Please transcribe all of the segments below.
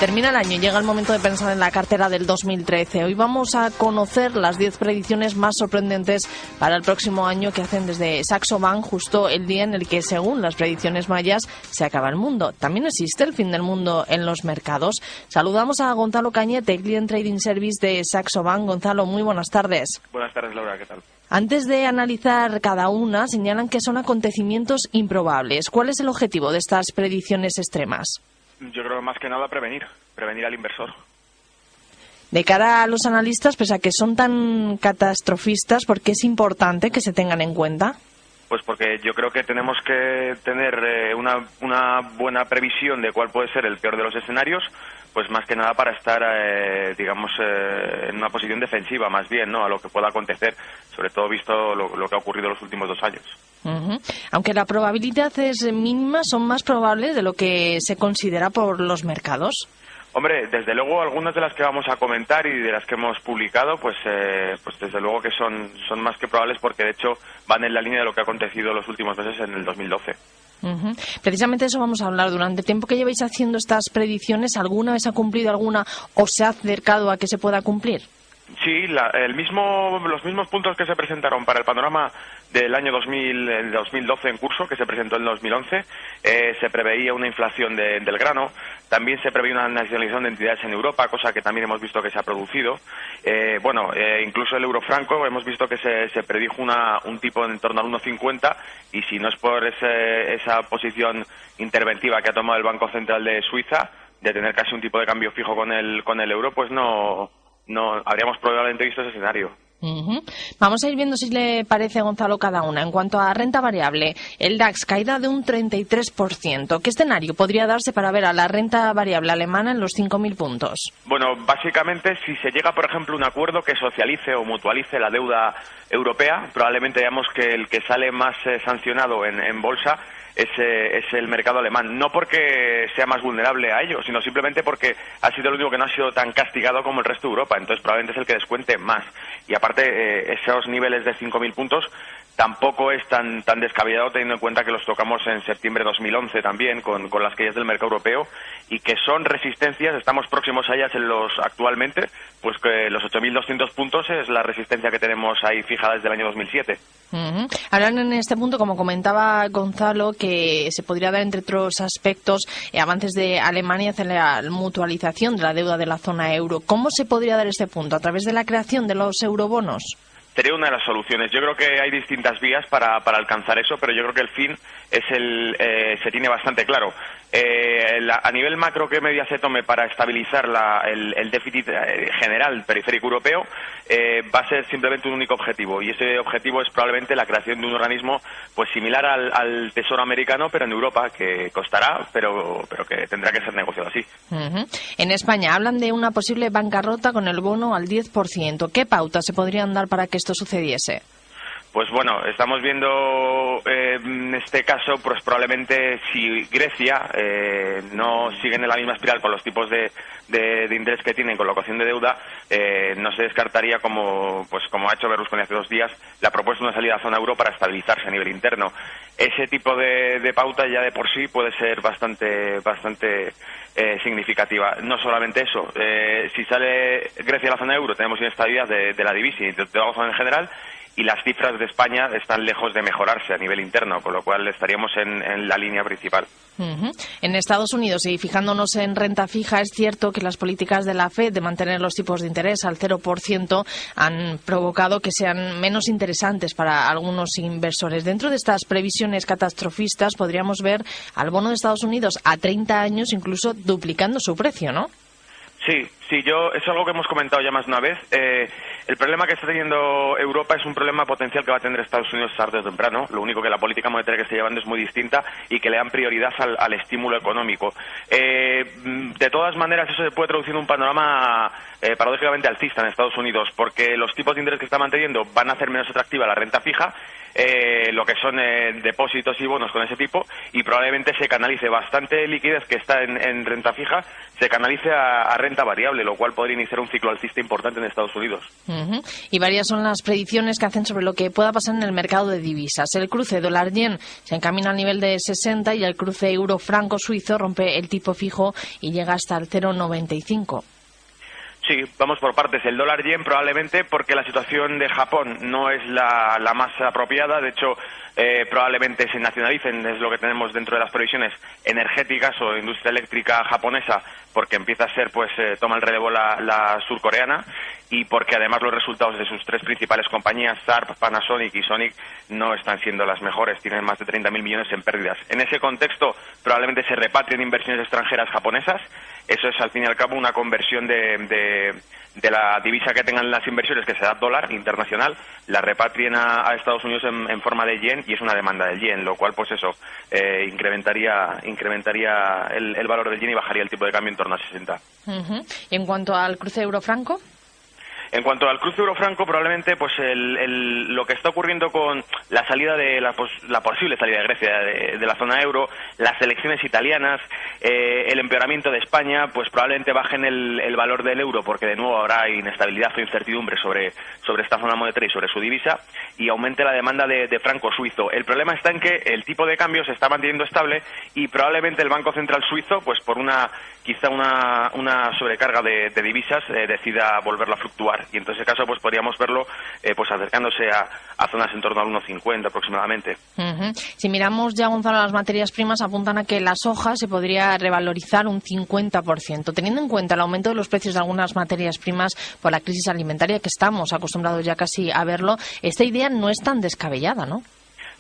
Termina el año y llega el momento de pensar en la cartera del 2013. Hoy vamos a conocer las 10 predicciones más sorprendentes para el próximo año que hacen desde Saxo Bank, justo el día en el que, según las predicciones mayas, se acaba el mundo. También existe el fin del mundo en los mercados. Saludamos a Gonzalo Cañete, Client Trading Service de Saxo Bank. Gonzalo, muy buenas tardes. Buenas tardes, Laura, ¿qué tal? Antes de analizar cada una, señalan que son acontecimientos improbables. ¿Cuál es el objetivo de estas predicciones extremas? Yo creo más que nada prevenir al inversor. De cara a los analistas, pese a que son tan catastrofistas, ¿por qué es importante que se tengan en cuenta? Pues porque yo creo que tenemos que tener una buena previsión de cuál puede ser el peor de los escenarios, pues más que nada para estar, en una posición defensiva más bien, ¿no?, a lo que pueda acontecer, sobre todo visto lo que ha ocurrido los últimos 2 años. Aunque la probabilidad es mínima, ¿son más probables de lo que se considera por los mercados? Hombre, desde luego algunas de las que vamos a comentar y de las que hemos publicado, pues desde luego que son más que probables, porque de hecho van en la línea de lo que ha acontecido los últimos meses en el 2012. Precisamente de eso vamos a hablar. Durante el tiempo que lleváis haciendo estas predicciones, ¿alguna vez ha cumplido alguna o se ha acercado a que se pueda cumplir? Sí, los mismos puntos que se presentaron para el panorama del año 2012 en curso, que se presentó en 2011, se preveía una inflación del grano, también se preveía una nacionalización de entidades en Europa, cosa que también hemos visto que se ha producido. Incluso el eurofranco, hemos visto que se predijo un tipo en torno al 1,50, y si no es por esa posición interventiva que ha tomado el Banco Central de Suiza, de tener casi un tipo de cambio fijo con el euro, pues no habríamos probablemente visto ese escenario. Vamos a ir viendo, si le parece, Gonzalo, cada una. En cuanto a renta variable, el DAX caída de un 33%. ¿Qué escenario podría darse para ver a la renta variable alemana en los 5.000 puntos? Bueno, básicamente, si se llega, por ejemplo, a un acuerdo que socialice o mutualice la deuda europea, probablemente veamos que el que sale más sancionado en bolsa es el mercado alemán, no porque sea más vulnerable a ello, sino simplemente porque ha sido el único que no ha sido tan castigado como el resto de Europa, entonces probablemente es el que descuente más. Y aparte, esos niveles de 5.000 puntos tampoco es tan descabellado, teniendo en cuenta que los tocamos en septiembre de 2011 también, con las caídas del mercado europeo, y que son resistencias, estamos próximos a ellas actualmente, pues que los 8.200 puntos es la resistencia que tenemos ahí fijada desde el año 2007. Hablan en este punto, como comentaba Gonzalo, que se podría dar, entre otros aspectos, avances de Alemania hacia la mutualización de la deuda de la zona euro. ¿Cómo se podría dar este punto? ¿A través de la creación de los eurobonos? Sería una de las soluciones. Yo creo que hay distintas vías para alcanzar eso, pero yo creo que el fin se tiene bastante claro. A nivel macro, ¿qué medidas se tome para estabilizar el déficit general periférico europeo? Va a ser simplemente un único objetivo, y ese objetivo es probablemente la creación de un organismo pues similar al Tesoro americano, pero en Europa, que costará, pero que tendrá que ser negociado así. En España hablan de una posible bancarrota con el bono al 10%. ¿Qué pautas se podrían dar para que esto sucediese? Pues bueno, estamos viendo en este caso, pues probablemente si Grecia no sigue en la misma espiral con los tipos de interés que tienen con la colocación de deuda, no se descartaría, como ha hecho Berlusconi hace 2 días, la propuesta de una salida a zona euro para estabilizarse a nivel interno. Ese tipo de pauta ya de por sí puede ser bastante significativa. No solamente eso, si sale Grecia a la zona euro, tenemos inestabilidad de la divisa y de la zona en general, y las cifras de España están lejos de mejorarse a nivel interno, con lo cual estaríamos en la línea principal. En Estados Unidos, y fijándonos en renta fija, es cierto que las políticas de la FED de mantener los tipos de interés al 0% han provocado que sean menos interesantes para algunos inversores. Dentro de estas previsiones catastrofistas podríamos ver al bono de Estados Unidos a 30 años incluso duplicando su precio, ¿no? Sí, es algo que hemos comentado ya más de una vez. El problema que está teniendo Europa es un problema potencial que va a tener Estados Unidos tarde o temprano. Lo único que la política monetaria que está llevando es muy distinta y que le dan prioridad al estímulo económico. De todas maneras, eso se puede traducir en un panorama paradójicamente alcista en Estados Unidos, porque los tipos de interés que está manteniendo van a hacer menos atractiva la renta fija, lo que son depósitos y bonos con ese tipo, y probablemente se canalice bastante liquidez que está en renta fija, se canalice a renta variable, lo cual podría iniciar un ciclo alcista importante en Estados Unidos. Y varias son las predicciones que hacen sobre lo que pueda pasar en el mercado de divisas. El cruce dólar-yen se encamina al nivel de 60 y el cruce euro-franco suizo rompe el tipo fijo y llega hasta el 0,95. Sí, vamos por partes. El dólar-yen probablemente porque la situación de Japón no es la más apropiada. De hecho, probablemente se nacionalicen, es lo que tenemos dentro de las previsiones energéticas o industria eléctrica japonesa, porque empieza a ser, toma el relevo la surcoreana, y porque además los resultados de sus tres principales compañías, Sharp, Panasonic y Sonic, no están siendo las mejores, tienen más de 30.000 millones en pérdidas. En ese contexto, probablemente se repatrien inversiones extranjeras japonesas. Eso es, al fin y al cabo, una conversión de la divisa que tengan las inversiones, que será dólar internacional, la repatrien a Estados Unidos en forma de yen, y es una demanda del yen, lo cual, incrementaría el valor del yen y bajaría el tipo de cambio en torno a 60. ¿Y en cuanto al cruce euro-franco? En cuanto al cruce euro-franco, probablemente lo que está ocurriendo con la salida de la posible salida de Grecia de la zona euro, las elecciones italianas, el empeoramiento de España, pues probablemente bajen el valor del euro, porque de nuevo habrá inestabilidad o incertidumbre sobre esta zona monetaria y sobre su divisa, y aumente la demanda de franco suizo. El problema está en que el tipo de cambio se está manteniendo estable y probablemente el Banco Central suizo, pues por quizá una sobrecarga de divisas, decida volverlo a fluctuar, y en ese caso podríamos verlo acercándose a zonas en torno al 1,50 aproximadamente. Si miramos ya, Gonzalo, las materias primas apuntan a que la soja se podría revalorizar un 50%, teniendo en cuenta el aumento de los precios de algunas materias primas por la crisis alimentaria que estamos acostumbrados ya casi a verlo. Esta idea no es tan descabellada, ¿no?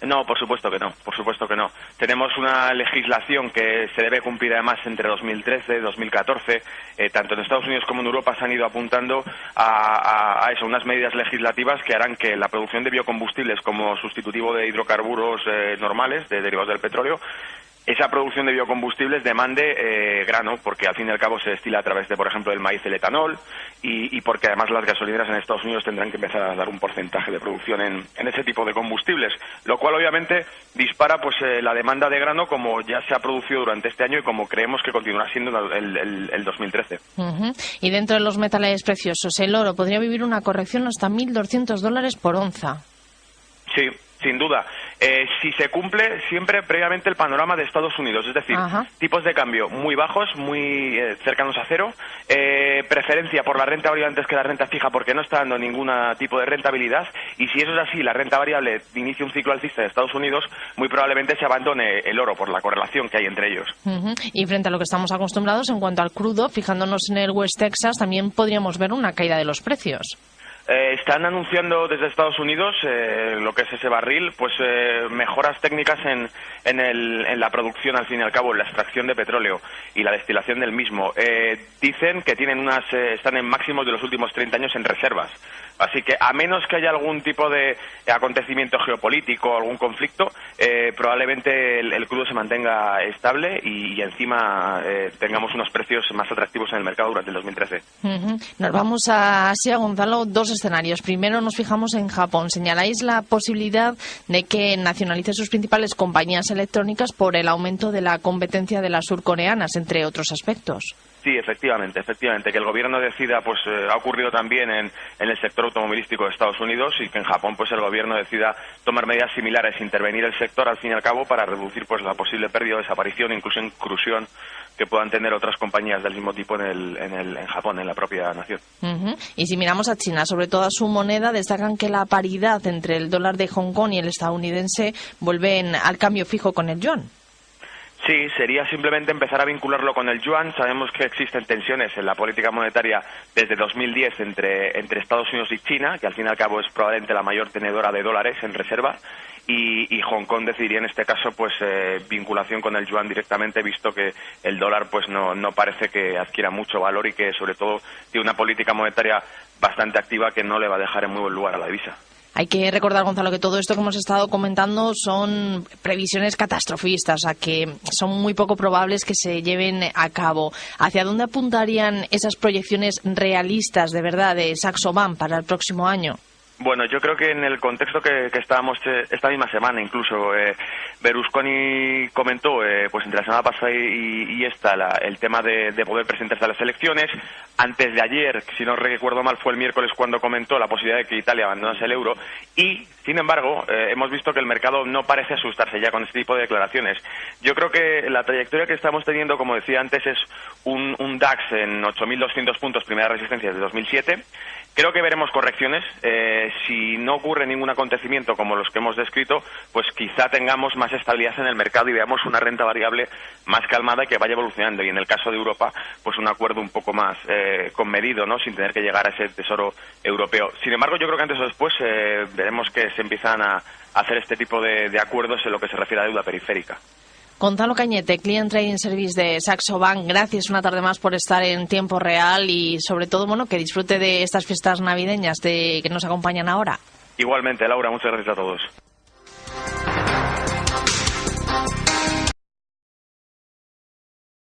No, por supuesto que no. Tenemos una legislación que se debe cumplir además entre 2013 y 2014. Tanto en Estados Unidos como en Europa se han ido apuntando a eso, unas medidas legislativas que harán que la producción de biocombustibles como sustitutivo de hidrocarburos normales, de derivados del petróleo, esa producción de biocombustibles demande grano, porque al fin y al cabo se destila a través de, por ejemplo, del maíz, el etanol, y porque además las gasolineras en Estados Unidos tendrán que empezar a dar un porcentaje de producción en ese tipo de combustibles, lo cual obviamente dispara la demanda de grano, como ya se ha producido durante este año y como creemos que continuará siendo el 2013. Y dentro de los metales preciosos, el oro podría vivir una corrección hasta $1.200 por onza. Sí, sin duda. Si se cumple siempre previamente el panorama de Estados Unidos, es decir, tipos de cambio muy bajos, muy cercanos a cero, preferencia por la renta variable antes que la renta fija, porque no está dando ningún tipo de rentabilidad, y si eso es así, la renta variable inicia un ciclo alcista de Estados Unidos, muy probablemente se abandone el oro por la correlación que hay entre ellos. Y frente a lo que estamos acostumbrados en cuanto al crudo, fijándonos en el West Texas, también podríamos ver una caída de los precios. Están anunciando desde Estados Unidos lo que es ese barril, mejoras técnicas en la producción, al fin y al cabo, en la extracción de petróleo y la destilación del mismo. Dicen que están en máximos de los últimos 30 años en reservas. Así que, a menos que haya algún tipo de acontecimiento geopolítico, algún conflicto, probablemente el crudo se mantenga estable y encima tengamos unos precios más atractivos en el mercado durante el 2013. Nos vamos a Asia, Gonzalo. Dos escenarios. Primero nos fijamos en Japón. Señaláis la posibilidad de que nacionalice sus principales compañías electrónicas por el aumento de la competencia de las surcoreanas, entre otros aspectos. Sí, efectivamente, que el gobierno decida, ha ocurrido también en el sector automovilístico de Estados Unidos, y que en Japón el gobierno decida tomar medidas similares, intervenir el sector al fin y al cabo para reducir la posible pérdida o desaparición, incluso inclusión que puedan tener otras compañías del mismo tipo en Japón, en la propia nación. Y si miramos a China, sobre todo a su moneda, destacan que la paridad entre el dólar de Hong Kong y el estadounidense vuelven al cambio fijo con el yuan. Sí, sería simplemente empezar a vincularlo con el yuan. Sabemos que existen tensiones en la política monetaria desde 2010 entre Estados Unidos y China, que al fin y al cabo es probablemente la mayor tenedora de dólares en reserva, y Hong Kong decidiría en este caso vinculación con el yuan directamente, visto que el dólar no parece que adquiera mucho valor y que sobre todo tiene una política monetaria bastante activa que no le va a dejar en muy buen lugar a la divisa. Hay que recordar, Gonzalo, que todo esto que hemos estado comentando son previsiones catastrofistas, o sea, que son muy poco probables que se lleven a cabo. ¿Hacia dónde apuntarían esas proyecciones realistas, de verdad, de Saxo Bank para el próximo año? Bueno, yo creo que en el contexto que estábamos esta misma semana, incluso Berlusconi comentó, pues entre la semana pasada y esta, el tema de poder presentarse a las elecciones. Antes de ayer, si no recuerdo mal, fue el miércoles cuando comentó la posibilidad de que Italia abandonase el euro. Y, sin embargo, hemos visto que el mercado no parece asustarse ya con este tipo de declaraciones. Yo creo que la trayectoria que estamos teniendo, como decía antes, es un DAX en 8.200 puntos, primera resistencia desde 2007. Creo que veremos correcciones. Si no ocurre ningún acontecimiento como los que hemos descrito, pues quizá tengamos más estabilidad en el mercado y veamos una renta variable más calmada y que vaya evolucionando. Y en el caso de Europa, pues un acuerdo un poco más conmedido, ¿no? Sin tener que llegar a ese tesoro europeo. Sin embargo, yo creo que antes o después veremos que se empiezan a hacer este tipo de acuerdos en lo que se refiere a deuda periférica. Gonzalo Cañete, Client Trading Service de Saxo Bank, gracias una tarde más por estar en tiempo real y sobre todo, bueno, que disfrute de estas fiestas navideñas que nos acompañan ahora. Igualmente, Laura, muchas gracias a todos.